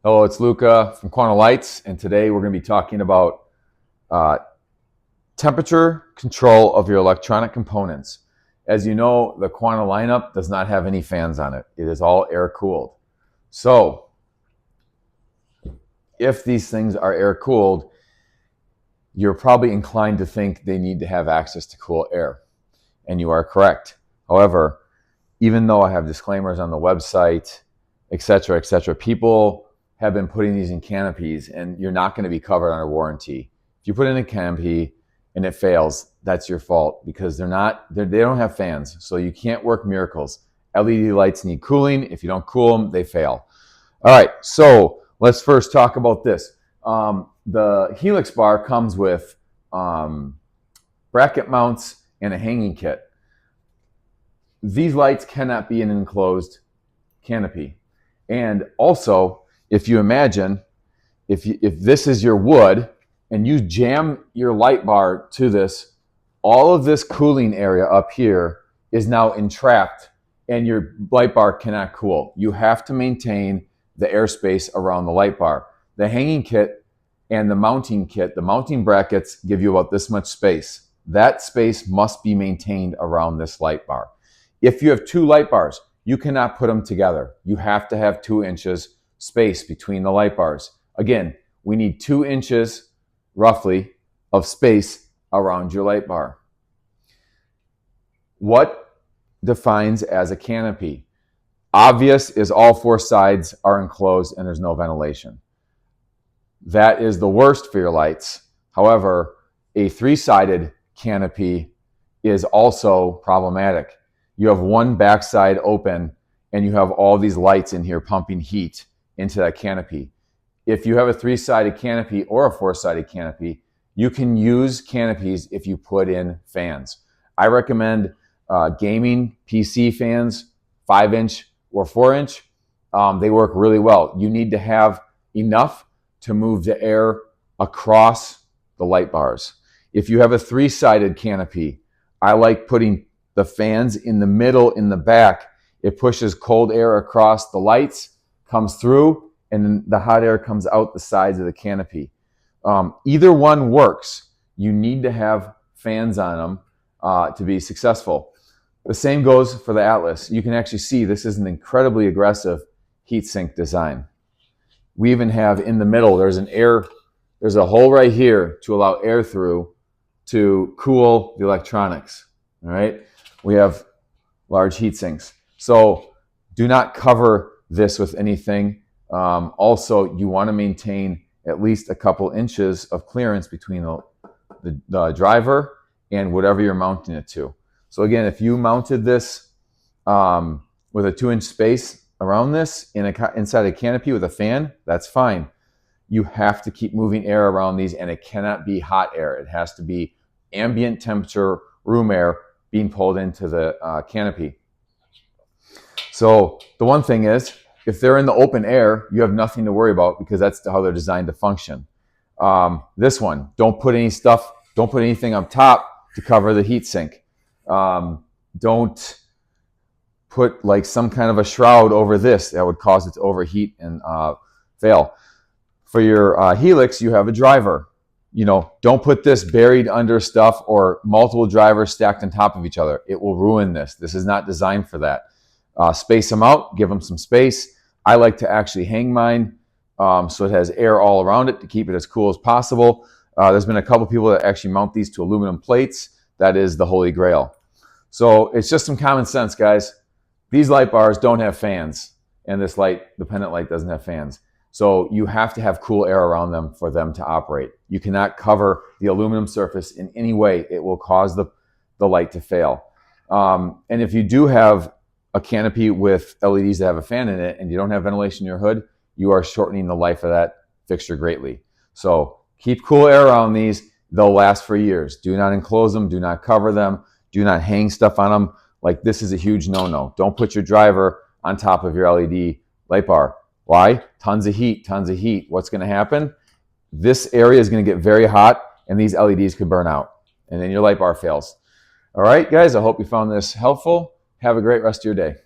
Hello, it's Luca from Quanta Lights, and today we're going to be talking about uh, temperature control of your electronic components. As you know, the Quanta lineup does not have any fans on it. It is all air-cooled. So, if these things are air-cooled, you're probably inclined to think they need to have access to cool air, and you are correct. However, even though I have disclaimers on the website, etc., people have been putting these in canopies, and you're not going to be covered under warranty. If you put in a canopy and it fails, that's your fault because they don't have fans, so you can't work miracles. LED lights need cooling. If you don't cool them, they fail. All right, so let's first talk about this. The Helix bar comes with bracket mounts and a hanging kit. These lights cannot be in an enclosed canopy. And also, if you imagine, if this is your wood and you jam your light bar to this, all of this cooling area up here is now entrapped and your light bar cannot cool. You have to maintain the airspace around the light bar. The hanging kit and the mounting kit, the mounting brackets give you about this much space. That space must be maintained around this light bar. If you have two light bars, you cannot put them together. You have to have 2 inches space between the light bars. Again, we need 2 inches roughly of space around your light bar. What defines as a canopy? Obvious is all 4 sides are enclosed and there's no ventilation. That is the worst for your lights. However, a 3-sided canopy is also problematic. You have one backside open and you have all these lights in here pumping heat into that canopy. If you have a 3-sided canopy or a 4-sided canopy, you can use canopies if you put in fans. I recommend gaming PC fans, 5-inch or 4-inch. They work really well. You need to have enough to move the air across the light bars. If you have a 3-sided canopy, I like putting the fans in the middle, in the back. It pushes cold air across the lights, comes through, and then the hot air comes out the sides of the canopy. Either one works. You need to have fans on them to be successful. The same goes for the Atlas. You can actually see this is an incredibly aggressive heatsink design. We even have in the middle, there's a hole right here to allow air through to cool the electronics. All right. We have large heat sinks. So do not cover this with anything. Also, you want to maintain at least a couple inches of clearance between the driver and whatever you're mounting it to. So again, if you mounted this with a 2-inch space around this inside a canopy with a fan, that's fine. You have to keep moving air around these, and it cannot be hot air. It has to be ambient temperature, room air, being pulled into the canopy. So the one thing is, if they're in the open air, you have nothing to worry about because that's how they're designed to function. This one, don't put anything on top to cover the heat sink. Don't put like some kind of a shroud over this that would cause it to overheat and fail. For your Helix, you have a driver. Don't put this buried under stuff or multiple drivers stacked on top of each other. It will ruin this. This is not designed for that. Space them out, give them some space. I like to actually hang mine so it has air all around it to keep it as cool as possible. There's been a couple people that actually mount these to aluminum plates. That is the holy grail. So it's just some common sense, guys. These light bars don't have fans, and this the pendant light doesn't have fans. So you have to have cool air around them for them to operate. You cannot cover the aluminum surface in any way. It will cause the light to fail. And if you do have a canopy with LEDs that have a fan in it and you don't have ventilation in your hood, you are shortening the life of that fixture greatly. So keep cool air around these. They'll last for years. Do not enclose them. Do not cover them. Do not hang stuff on them. Like, this is a huge no-no. Don't put your driver on top of your LED light bar. Why? Tons of heat, tons of heat. What's going to happen? This area is going to get very hot and these LEDs could burn out and then your light bar fails. All right, guys, I hope you found this helpful. Have a great rest of your day.